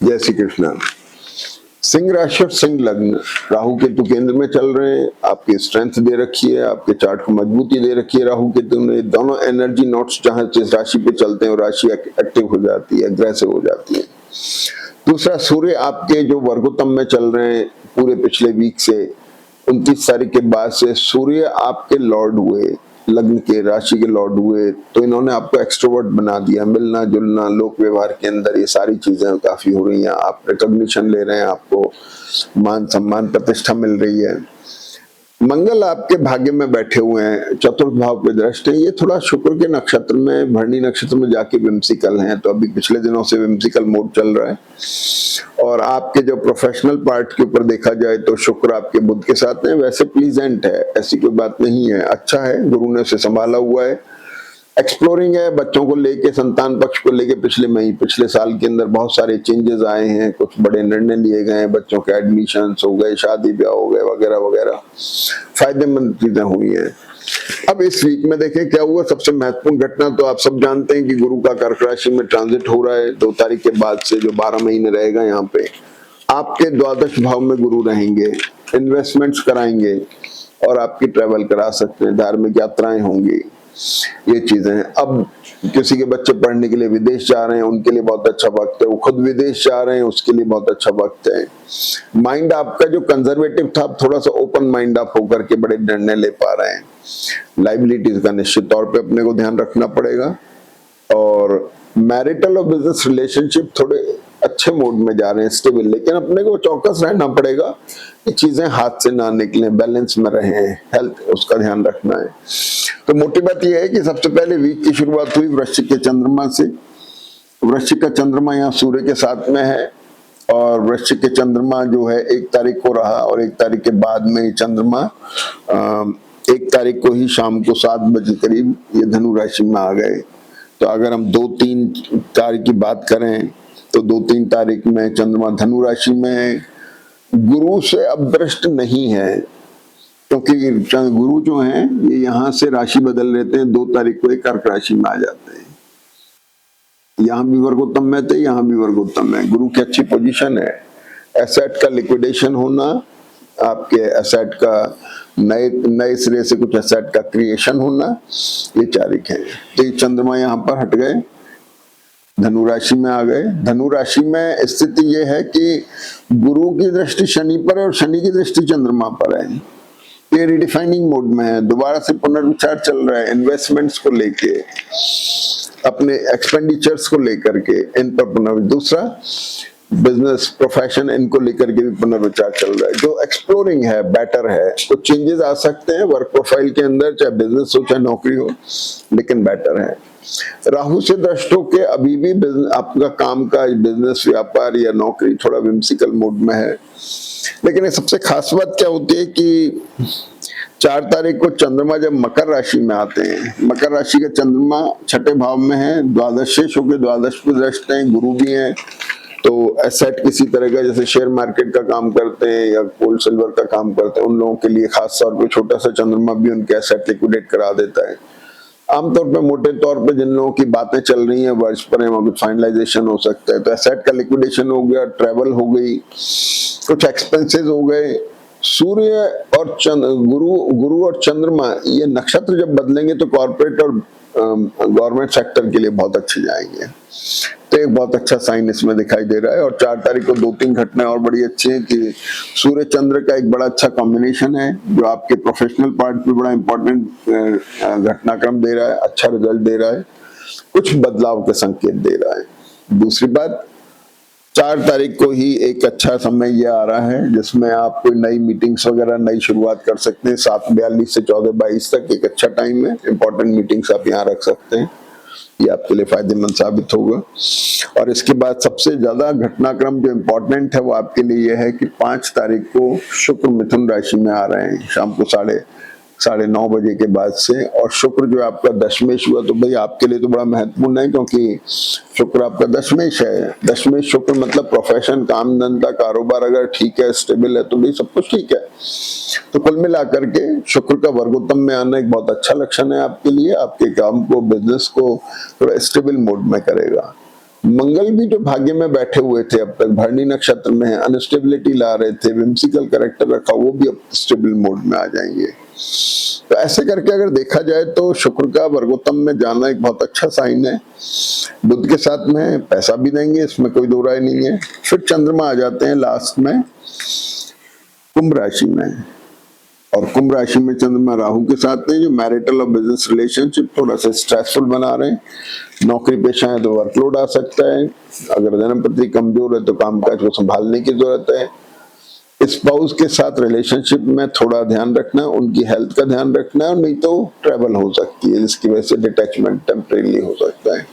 जय श्री कृष्ण। सिंह राशि और सिंह लग्न, राहु केतु केंद्र में चल रहे हैं। आपकी स्ट्रेंथ दे रखी है, आपके चार्ट को मजबूती दे रखी है राहु केतु ने। दोनों एनर्जी नोट्स जहां जिस राशि पे चलते हैं वो राशि एक्टिव हो जाती है, अग्रेसिव हो जाती है। दूसरा, सूर्य आपके जो वर्गोत्तम में चल रहे हैं पूरे पिछले वीक से 29 तारीख के बाद से सूर्य आपके लॉर्ड हुए, लग्न के राशि के लॉर्ड हुए, तो इन्होंने आपको एक्सट्रोवर्ट बना दिया। मिलना जुलना, लोक व्यवहार के अंदर ये सारी चीजें काफी हो रही हैं। आप रिकॉग्निशन ले रहे हैं, आपको मान सम्मान प्रतिष्ठा मिल रही है। मंगल आपके भाग्य में बैठे हुए हैं, चतुर्थ भाव पे दृष्ट है। ये थोड़ा शुक्र के नक्षत्र में, भरणी नक्षत्र में जाके विम्सिकल हैं, तो अभी पिछले दिनों से विम्सिकल मोड चल रहा है। और आपके जो प्रोफेशनल पार्ट के ऊपर देखा जाए तो शुक्र आपके बुध के साथ है। वैसे प्लीजेंट है, ऐसी कोई बात नहीं है, अच्छा है, गुरु ने उसे संभाला हुआ है। एक्सप्लोरिंग है, बच्चों को लेके, संतान पक्ष को लेके पिछले साल के अंदर बहुत सारे चेंजेस आए हैं, कुछ बड़े निर्णय लिए गए हैं, बच्चों के एडमिशन हो गए, शादी ब्याह हो गए, वगैरह वगैरह फायदेमंद चीजें हुई हैं। अब इस वीक में देखें क्या हुआ। सबसे महत्वपूर्ण घटना तो आप सब जानते हैं कि गुरु का कर्क राशि में ट्रांजिट हो रहा है 2 तारीख के बाद से, जो 12 महीने रहेगा। यहाँ पे आपके द्वादश भाव में गुरु रहेंगे, इन्वेस्टमेंट्स कराएंगे और आपकी ट्रेवल करा सकते हैं, धार्मिक यात्राएं होंगी, ये चीजें। अब किसी के बच्चे पढ़ने के लिए विदेश जा रहे हैं, उनके लिए बहुत अच्छा वक्त है। वो खुद विदेश जा रहे हैं, उसके लिए बहुत अच्छा वक्त है। माइंड आपका जो कंजर्वेटिव था, थोड़ा सा ओपन माइंड आप होकर के बड़े निर्णय ले पा रहे हैं। लाइबिलिटीज का निश्चित तौर पे अपने को ध्यान रखना पड़ेगा। और मैरिटल और बिजनेस रिलेशनशिप थोड़े अच्छे मोड में जा रहे हैं, स्टेबल, लेकिन अपने को चौकस रहना पड़ेगा कि चीजें हाथ से ना निकले, बैलेंस में रहें, हेल्थ उसका ध्यान रखना है। तो मोटी बात यह है कि सबसे पहले वीक की शुरुआत हुई वृश्चिक के चंद्रमा से। वृश्चिक का चंद्रमा यहाँ सूर्य के साथ में है और वृश्चिक के चंद्रमा जो है 1 तारीख को रहा और 1 तारीख के बाद में चंद्रमा 1 तारीख को ही शाम को 7 बजे करीब ये धनु राशि में आ गए। तो अगर हम 2-3 तारीख की बात करें तो 2-3 तारीख में चंद्रमा धनु राशि में गुरु से अब दृष्ट नहीं है, क्योंकि गुरु जो हैं ये यहाँ से राशि बदल लेते हैं, 2 तारीख को कर्क राशि में आ जाते हैं। यहाँ भी वर्गोत्तम में थे, यहाँ भी वर्गोत्तम में, गुरु की अच्छी पोजीशन है। एसेट का लिक्विडेशन होना, आपके एसेट का नए सिरे से कुछ एसेट का क्रिएशन होना, ये तारीख है। तो ये चंद्रमा यहाँ पर हट गए, धनु राशि में आ गए। धनु राशि में स्थिति ये है कि गुरु की दृष्टि शनि पर है और शनि की दृष्टि चंद्रमा पर है। ये रिडिफाइनिंग मोड में है, दोबारा से पुनर्विचार चल रहा है इन्वेस्टमेंट्स को लेके, अपने एक्सपेंडिचर्स को लेकर के, इन पर पुनर्विचार। दूसरा, बिजनेस प्रोफेशन, इनको लेकर के भी पुनर्विचार चल रहा है। जो एक्सप्लोरिंग है, बेटर है, तो चेंजेस आ सकते हैं वर्क प्रोफाइल के अंदर, चाहे बिजनेस हो चाहे नौकरी हो, लेकिन बेटर है। राहु से दृष्ट होके अभी भी आपका काम का बिजनेस, व्यापार या नौकरी थोड़ा विम्सिकल मोड में है। लेकिन सबसे खास बात क्या होती है कि 4 तारीख को चंद्रमा जब मकर राशि में आते हैं, मकर राशि का चंद्रमा 6ठे भाव में है, द्वादश होकर द्वादश पे दृष्ट है, गुरु भी है। तो एसेट किसी तरह का, जैसे शेयर मार्केट का काम करते हैं या गोल्ड सिल्वर का काम करते हैं, उन लोगों के लिए खास तौर पे छोटा सा चंद्रमा भी उनके एसेट लिक्विडेट करा देता है। आमतौर पे मोटे तौर पे जिन लोगों की बातें चल रही हैं वर्ष पर, वहां कुछ फाइनलाइजेशन हो सकता है। तो एसेट का लिक्विडेशन हो गया, ट्रेवल हो गई, कुछ एक्सपेंसेस हो गए। सूर्य और गुरु और चंद्रमा ये नक्षत्र जब बदलेंगे तो कॉर्पोरेट और गवर्नमेंट सेक्टर के लिए बहुत अच्छे जाएंगे। तो एक बहुत अच्छा साइन इसमें दिखाई दे रहा है। और 4 तारीख को 2-3 घटनाएं और बड़ी अच्छी हैं कि सूर्य चंद्र का एक बड़ा अच्छा कॉम्बिनेशन है, जो आपके प्रोफेशनल पार्ट पे बड़ा इंपॉर्टेंट घटनाक्रम दे रहा है, अच्छा रिजल्ट दे रहा है, कुछ बदलाव के संकेत दे रहा है। दूसरी बात, 4 तारीख को ही एक अच्छा समय ये आ रहा है जिसमें आप कोई नई मीटिंग्स वगैरह नई शुरुआत कर सकते हैं। 7:42 से 14:22 तक एक अच्छा टाइम है, इंपॉर्टेंट मीटिंग्स आप यहाँ रख सकते हैं, ये आपके लिए फायदेमंद साबित होगा। और इसके बाद सबसे ज्यादा घटनाक्रम जो इम्पोर्टेंट है वो आपके लिए यह है कि 5 तारीख को शुक्र मिथुन राशि में आ रहे हैं, शाम को 9:30 बजे के बाद से। और शुक्र जो आपका दशमेश हुआ, तो भाई आपके लिए तो बड़ा महत्वपूर्ण है, क्योंकि शुक्र आपका दशमेश है। दशमेश शुक्र मतलब प्रोफेशन, काम धंधा, कारोबार अगर ठीक है, स्टेबल है, तो भाई सब कुछ ठीक है। तो कुल मिलाकर के शुक्र का वर्गोत्तम में आना एक बहुत अच्छा लक्षण है आपके लिए, आपके काम को, बिजनेस को थोड़ा स्टेबल मोड में करेगा। मंगल भी जो भाग्य में बैठे हुए थे अब तक, भरणी नक्षत्र में अनस्टेबिलिटी ला रहे थे, विम्सिकल कैरेक्टर रखा, वो भी अब स्टेबल मोड में आ जाएंगे। तो ऐसे करके अगर देखा जाए तो शुक्र का वर्गोत्तम में जाना एक बहुत अच्छा साइन है। बुध के साथ में पैसा भी देंगे, इसमें कोई दो राय नहीं है। फिर चंद्रमा आ जाते हैं लास्ट में कुंभ राशि में, और कुंभ राशि में चंद्रमा राहु के साथ में, जो मैरिटल और बिजनेस रिलेशनशिप थोड़ा सा स्ट्रेसफुल बना रहे हैं। नौकरी पेशा है तो वर्कलोड आ सकता है, अगर धनपति कमजोर है तो कामकाज को संभालने की जरूरत है। स्पाउस के साथ रिलेशनशिप में थोड़ा ध्यान रखना है, उनकी हेल्थ का ध्यान रखना है, और नहीं तो ट्रैवल हो सकती है जिसकी वजह से डिटैचमेंट टेम्परेरी हो सकता है।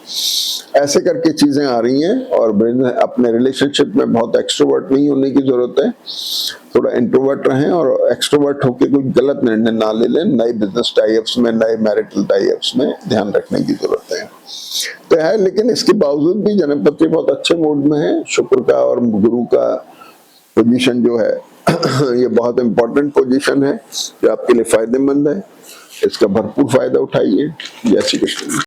ऐसे करके चीजें आ रही हैं। और अपने रिलेशनशिप में बहुत एक्सट्रोवर्ट नहीं होने की जरूरत है, थोड़ा इंट्रोवर्ट रहें, और एक्सट्रोवर्ट होकर कोई गलत निर्णय ना ले लें। नए बिजनेस टाइप्स में, नए मैरिटल टाइप्स में ध्यान रखने की जरूरत है। तो है, लेकिन इसके बावजूद भी जन्मपति बहुत अच्छे मूड में है। शुक्र का और गुरु का पोजीशन जो है ये बहुत इंपॉर्टेंट पोजीशन है जो आपके लिए फायदेमंद है। इसका भरपूर फायदा उठाइए। जय श्री कृष्ण।